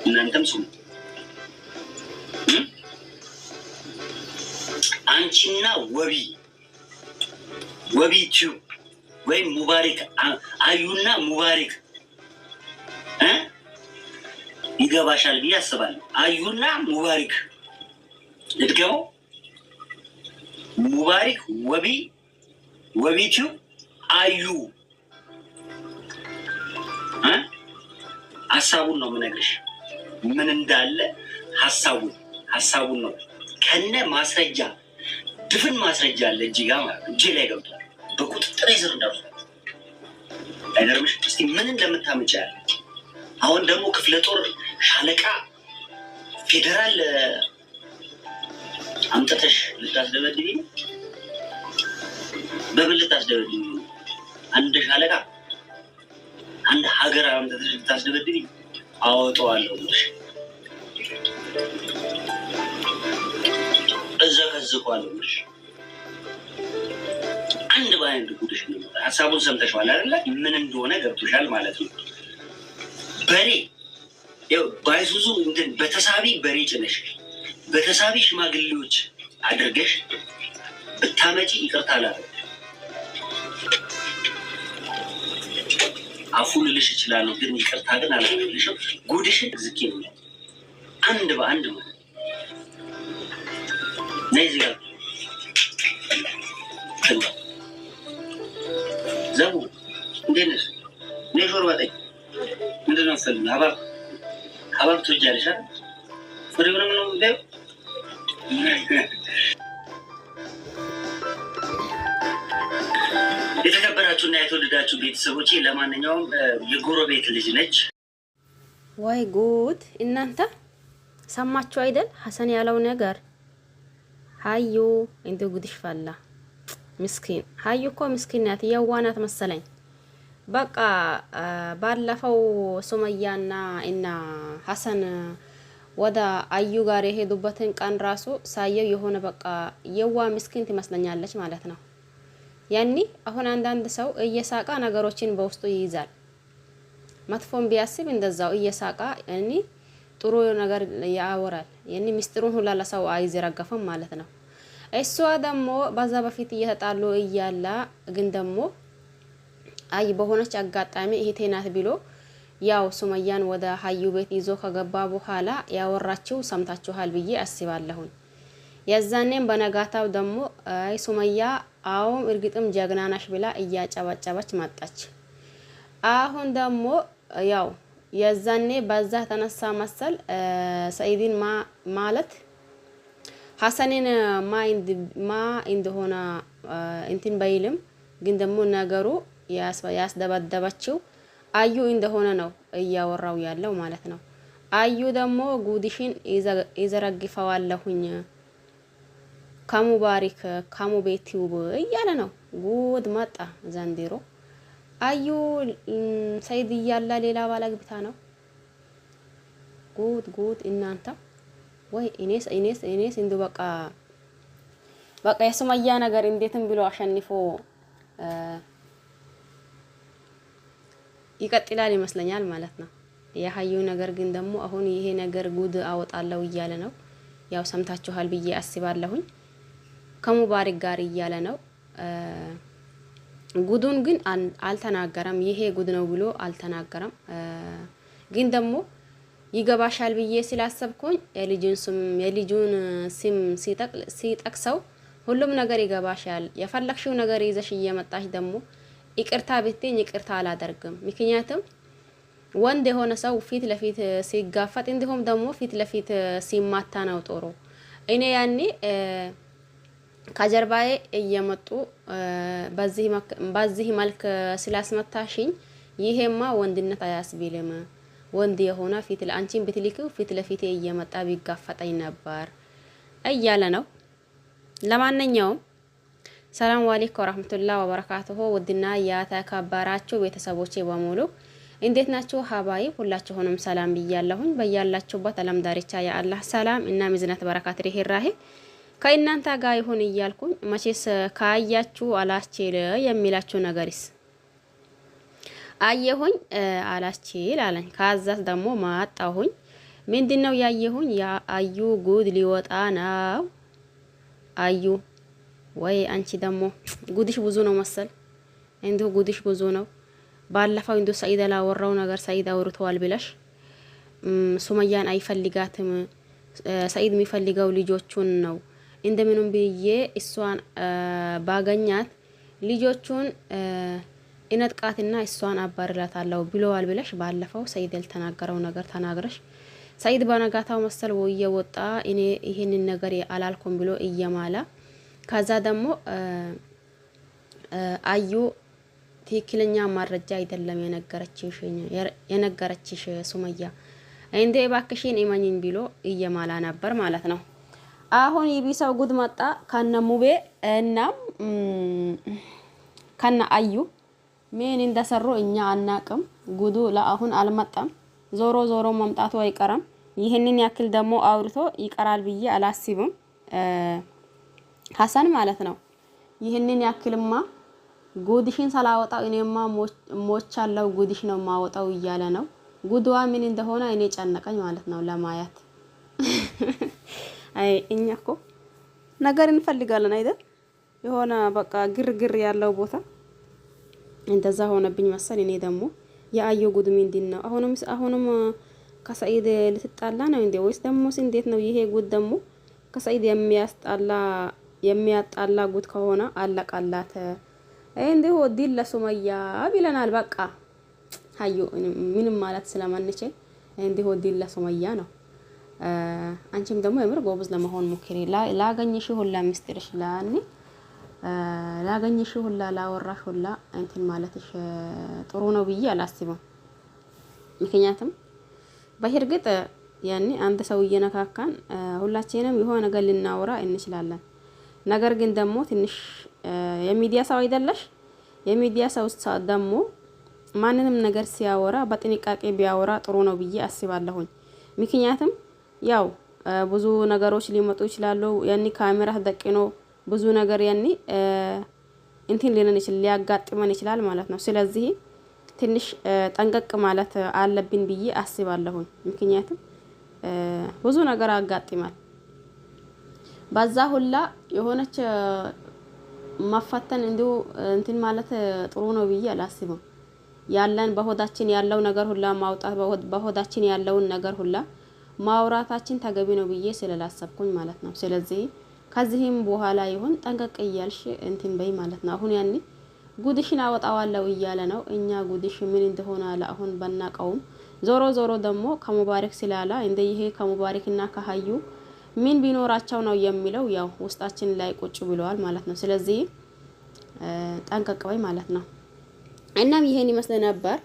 እናንተም ስሙ። አንቺና ወቢቱ ወይም ሙባሪክ አዩና ሙባሪክ ይገባሻል ብዬ አስባለሁ። አዩና ሙባሪክ ልድገመው። ሙባሪክ ወቢቱ አዩ ሐሳቡን ነው የምነግርሽ። ምን እንዳለ ሐሳቡን ነው ከነ ማስረጃ ድፍን ማስረጃ አለ እጅ ጋር ማለት እጅ ላይ ገብቷል። በቁጥጥር ስር እንዳልኩ አይደርምሽ። እስቲ ምን እንደምታመጪ ያለ አሁን ደግሞ ክፍለ ጦር ሻለቃ ፌደራል አምጥተሽ ልታስደበድቢ ነው። በምን ልታስደበድቢ ነው? አንድ ሻለቃ አንድ ሀገር አምጥተሽ ልታስደበድቢ አወጣዋለሁ ብለሽ እዘቀዝቀዋለሁ ብለሽ አንድ በአንድ ጉድሽ ነው። ሀሳቡን ሰምተሽዋል አይደለ? ምን እንደሆነ ገብቶሻል ማለት ነው። በሬ ያው ባይሱዙ እንትን በተሳቢ በሬ ጭነሽ በተሳቢ ሽማግሌዎች አድርገሽ ብታመጪ ይቅርታ አላለም። አፉን ልልሽ እችላለሁ ግን ይቅርታ ግን አላደርግልሽም። ጉድሽን ዝኬ ነው አንድ በአንድ ማለት ነይ እዚህ ጋር ዘቡ እንዴት ነሽ? ነይ ሾርባ ጠጪ። ምንድን ነው የምትፈልጊው? ሀባብ ትወጃለሽ አይደል? ፍሬውንም ነው የምትበይው? የተከበራችሁና የተወደዳችሁ ቤተሰቦቼ፣ ለማንኛውም የጎረቤት ልጅ ነች። ወይ ጉድ! እናንተ ሰማችሁ አይደል? ሀሰን ያለው ነገር ሀዩ እንደ ጉድሽ ፈላ። ምስኪን ሀዩ እኮ ምስኪን ናት፣ የዋናት መሰለኝ። በቃ ባለፈው ሱመያና እና ሀሰን ወደ አዩ ጋር የሄዱበትን ቀን ራሱ ሳየው የሆነ በቃ የዋ ምስኪን ትመስለኛለች ማለት ነው። ያኒ አሁን አንዳንድ ሰው እየሳቃ ነገሮችን በውስጡ ይይዛል። መጥፎን ቢያስብ እንደዛው እየሳቃ ያኒ ጥሩ ነገር ያወራል። ያኒ ሚስጥሩን ሁላ ለሰው አይዘረገፍም ማለት ነው። እሷ ደግሞ በዛ በፊት እየተጣሉ እያላ ግን ደግሞ አይ በሆነች አጋጣሚ እህቴ ናት ብሎ ያው ሱመያን ወደ ሀዩ ቤት ይዞ ከገባ በኋላ ያወራችው ሰምታችኋል ብዬ አስባለሁ። የዛኔም በነጋታው ደግሞ አይ ሱመያ አው እርግጥም ጀግና ናሽ ብላ እያጨበጨበች መጣች። አሁን ደግሞ ያው የዛኔ በዛ ተነሳ መሰል ሰኢድን ማለት ሀሰንን ማ እንደሆነ እንትን ባይልም ግን ደግሞ ነገሩ ያስደበደበችው አዩ እንደሆነ ነው እያወራው ያለው ማለት ነው። አዩ ደግሞ ጉድሽን ይዘረግፈዋለሁኝ ከሙባሪክ ከሙቤት ይውብ እያለ ነው። ጉድ መጣ ዘንድሮ። አዩ ሰይድ እያለ ሌላ ባለግብታ ነው። ጉድ እናንተ ወይ እኔስ እንዱ በቃ የሱመያ ነገር እንዴትም ብሎ አሸንፎ ይቀጥላል ይመስለኛል ማለት ነው። የሀዩ ነገር ግን ደግሞ አሁን ይሄ ነገር ጉድ አወጣለው እያለ ነው። ያው ሰምታችኋል ብዬ አስባለሁኝ። ከሙባሪክ ጋር እያለ ነው። ጉዱን ግን አልተናገረም። ይሄ ጉድ ነው ብሎ አልተናገረም። ግን ደግሞ ይገባሻል ብዬ ስላሰብኩኝ የልጁን ስም ሲጠቅሰው ሁሉም ነገር ይገባሻል፣ የፈለግሽው ነገር ይዘሽ እየመጣሽ ደግሞ ይቅርታ ብትኝ ይቅርታ አላደርግም። ምክንያቱም ወንድ የሆነ ሰው ፊት ለፊት ሲጋፈጥ እንዲሁም ደግሞ ፊት ለፊት ሲማታ ነው ጥሩ። እኔ ያኔ ከጀርባዬ እየመጡ በዚህ መልክ ስላስመታሽኝ ይሄማ ወንድነት አያስቢልም። ወንድ የሆነ ፊት ለአንቺን ብትልኪው ፊት ለፊት እየመጣ ቢጋፈጠኝ ነበር እያለ ነው። ለማንኛውም ሰላም አለይኩም ወራህመቱላሂ ወበረካቱሁ። ውድና ያተከበራችሁ ቤተሰቦቼ በሙሉ እንዴት ናችሁ? ሀባይ ሁላችሁንም ሰላም ብያለሁኝ። በያላችሁበት ዓለም ዳርቻ የአላህ ሰላም እና ምዝነት በረካት ርህራሄ ከእናንተ ጋር ይሁን እያልኩኝ መቼስ ካያችሁ አላስችል የሚላችሁ ነገርስ አየሁኝ አላስችል አለኝ። ካዛስ ደግሞ ማጣሁኝ ምንድነው ያየሁኝ? ያ አዩ ጉድ ሊወጣ ነው። አዩ ወይ አንቺ ደግሞ ጉድሽ ብዙ ነው መሰል። እንዲሁ ጉድሽ ብዙ ነው። ባለፈው እንዲሁ ሰኢድ ላወራው ነገር ሰኢድ አውርተዋል ብለሽ ሱመያን አይፈልጋትም። ሰኢድ የሚፈልገው ልጆቹን ነው። እንደምንም ብዬ እሷን ባገኛት ልጆቹን እነጥቃትና እሷን አባርላታለሁ ብለዋል ብለሽ ባለፈው ሰኢድ ያልተናገረው ነገር ተናግረሽ ሰኢድ በነጋታው መሰል ወየ ወጣ እኔ ይሄንን ነገር አላልኩም ብሎ እየማላ ከዛ ደግሞ አዩ ትክክለኛ ማረጃ አይደለም የነገረችሽ ሱመያ እንዴ ባክሽን እመኝኝ ብሎ እየማላ ነበር ማለት ነው። አሁን የቢሰው ጉድ መጣ ከነ ሙቤ እና ከነ አዩ ምን እንደሰሩ እኛ አናቅም። ጉዱ ለአሁን አልመጣም። ዞሮ ዞሮ መምጣቱ አይቀርም። ይህንን ያክል ደግሞ አውርቶ ይቀራል ብዬ አላስብም። ሀሰን ማለት ነው። ይህንን ያክልማ ጉድሽን ሳላወጣው እኔማ ሞቻለሁ ጉድሽ ነው ማወጣው እያለ ነው። ጉድዋ ምን እንደሆነ እኔ ጨነቀኝ ማለት ነው ለማየት። አይ እኛ እኮ ነገር እንፈልጋለን አይደል? የሆነ በቃ ግርግር ያለው ቦታ እንደዛ ሆነብኝ መሰል። እኔ ደግሞ የአዩ ጉድ ምንድን ነው? አሁንም ከሰኢድ ልትጣላ ነው እንዴ? ወይስ ደግሞ እንዴት ነው ይሄ ጉድ? ደግሞ ከሰኢድ የሚያጣላ ጉድ ከሆነ አለቃላት። እንዲሁ ዲል ለሱመያ ብለናል። በቃ አዩ ምንም ማለት ስለማንችል እንዲሁ ዲል ለሱመያ ነው። አንቺም ደግሞ የምር ጎበዝ ለመሆን ሞክሪ። ላገኝሽ ሁላ ምስጢርሽ ላገኝሽ ሁላ ላወራሽ ሁላ እንትን ማለትሽ ጥሩ ነው ብዬ አላስብም። ምክንያቱም በእርግጥ ያኔ አንድ ሰው እየነካካን ሁላችንም የሆነ ነገር ልናወራ እንችላለን። ነገር ግን ደግሞ ትንሽ የሚዲያ ሰው አይደለሽ። የሚዲያ ሰው ደግሞ ማንንም ነገር ሲያወራ በጥንቃቄ ቢያወራ ጥሩ ነው ብዬ አስባለሁኝ። ምክንያቱም ያው ብዙ ነገሮች ሊመጡ ይችላሉ። ያኔ ካሜራ ተደቅኖ ብዙ ነገር ያኔ እንትን ሊያጋጥመን ይችላል ማለት ነው። ስለዚህ ትንሽ ጠንቀቅ ማለት አለብን ብዬ አስባለሁኝ። ምክንያቱም ብዙ ነገር አጋጥማል። በዛ ሁላ የሆነች ማፈተን እንዲሁ እንትን ማለት ጥሩ ነው ብዬ አላስብም። ያለን በሆዳችን ያለው ነገር ሁላ ማውጣት በሆዳችን ያለውን ነገር ሁላ ማውራታችን ተገቢ ነው ብዬ ስለላሰብኩኝ ማለት ነው። ስለዚህ ከዚህም በኋላ ይሁን ጠንቀቅ እያልሽ እንትን በይ ማለት ነው። አሁን ያኔ ጉድሽን አወጣዋለሁ እያለ ነው። እኛ ጉድሽ ምን እንደሆነ አሁን በናቀውም ዞሮ ዞሮ ደግሞ ከሙባረክ ስላላ እንደ ይሄ ከሙባረክና ከሀዩ ምን ቢኖራቸው ነው የሚለው ያው ውስጣችን ላይ ቁጭ ብለዋል ማለት ነው። ስለዚህ ጠንቀቅ በይ ማለት ነው። እናም ይሄን ይመስል ነበር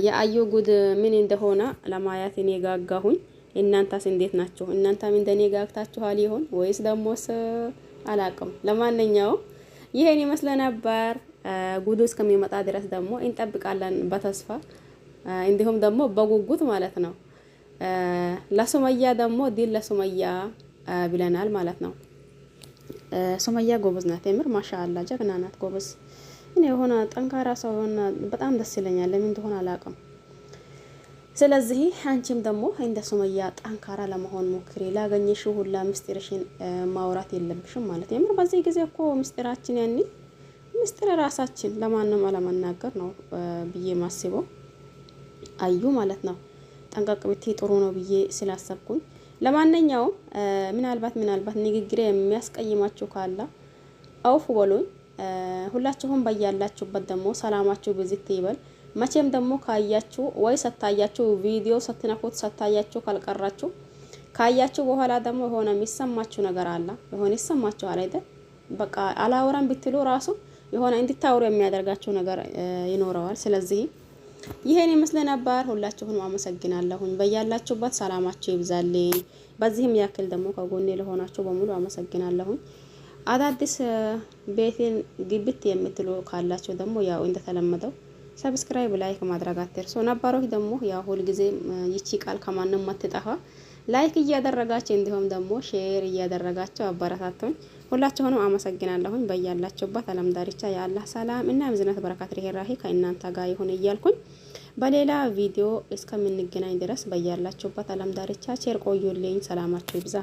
የአዩ ጉድ ምን እንደሆነ ለማየት እኔ ጋጋሁኝ። እናንተስ እንዴት ናችሁ? እናንተም እንደኔ ጋግታችኋል ይሆን ወይስ ደሞስ አላቅም። ለማንኛውም ይሄን ይመስል ነበር። ጉዱ እስከሚመጣ ድረስ ደግሞ እንጠብቃለን በተስፋ እንዲሁም ደግሞ በጉጉት ማለት ነው። ለሱመያ ደግሞ ዲል ለሱመያ ብለናል ማለት ነው። ሱመያ ጎበዝ ናት፣ የምር ማሻአላ ጀግና ናት፣ ጎበዝ። እኔ የሆነ ጠንካራ ሰው ሆነ በጣም ደስ ይለኛል። ለምን እንደሆነ አላውቅም። ስለዚህ አንቺም ደግሞ እንደ ሱመያ ጠንካራ ለመሆን ሞክሪ። ላገኘሽው ሁላ ምስጢርሽን ማውራት የለብሽም ማለት የምር በዚህ ጊዜ እኮ ምስጢራችን ያኔ ምስጢር ራሳችን ለማንም አለመናገር ነው ብዬ ማስበው አዩ ማለት ነው። ጠንቀቅ ብትይ ጥሩ ነው ብዬ ስላሰብኩኝ። ለማንኛውም ምናልባት ንግግሬ የሚያስቀይማችሁ ካለ አውፍ በሉኝ። ሁላችሁም በያላችሁበት ደግሞ ሰላማችሁ ብዝት ይበል። መቼም ደግሞ ካያችሁ ወይ ሰታያችሁ ቪዲዮ ሰትነኩት ሰታያችሁ ካልቀራችሁ ካያችሁ በኋላ ደግሞ የሆነ የሚሰማችሁ ነገር አለ። የሆነ ይሰማችኋል አይደል? በቃ አላወራም ብትሉ ራሱ የሆነ እንድታወሩ የሚያደርጋችሁ ነገር ይኖረዋል። ስለዚህ ይሄን ይመስል ነበር። ሁላችሁንም አመሰግናለሁኝ። በያላችሁበት ሰላማችሁ ይብዛልኝ። በዚህም ያክል ደግሞ ከጎኔ ለሆናችሁ በሙሉ አመሰግናለሁኝ። አዳዲስ ቤቴን ግብት የምትሉ ካላችሁ ደግሞ ያው እንደተለመደው ሰብስክራይብ ላይክ ማድረግ አትርሱ። ነባሮች ደግሞ ያው ሁል ጊዜ ይቺ ቃል ከማንም ማትጠፋ ላይክ እያደረጋችሁ እንዲሁም ደግሞ ሼር እያደረጋችሁ አበረታቱኝ። ሁላችሁንም አመሰግናለሁኝ። በያላችሁበት ዓለም ዳርቻ የአላህ ሰላም እና እዝነት በረከት ርህራሄ ከእናንተ ጋር ይሁን እያልኩኝ በሌላ ቪዲዮ እስከምንገናኝ ድረስ በያላችሁበት ዓለም ዳርቻ ቸር ቆዩልኝ። ሰላማችሁ ይብዛ።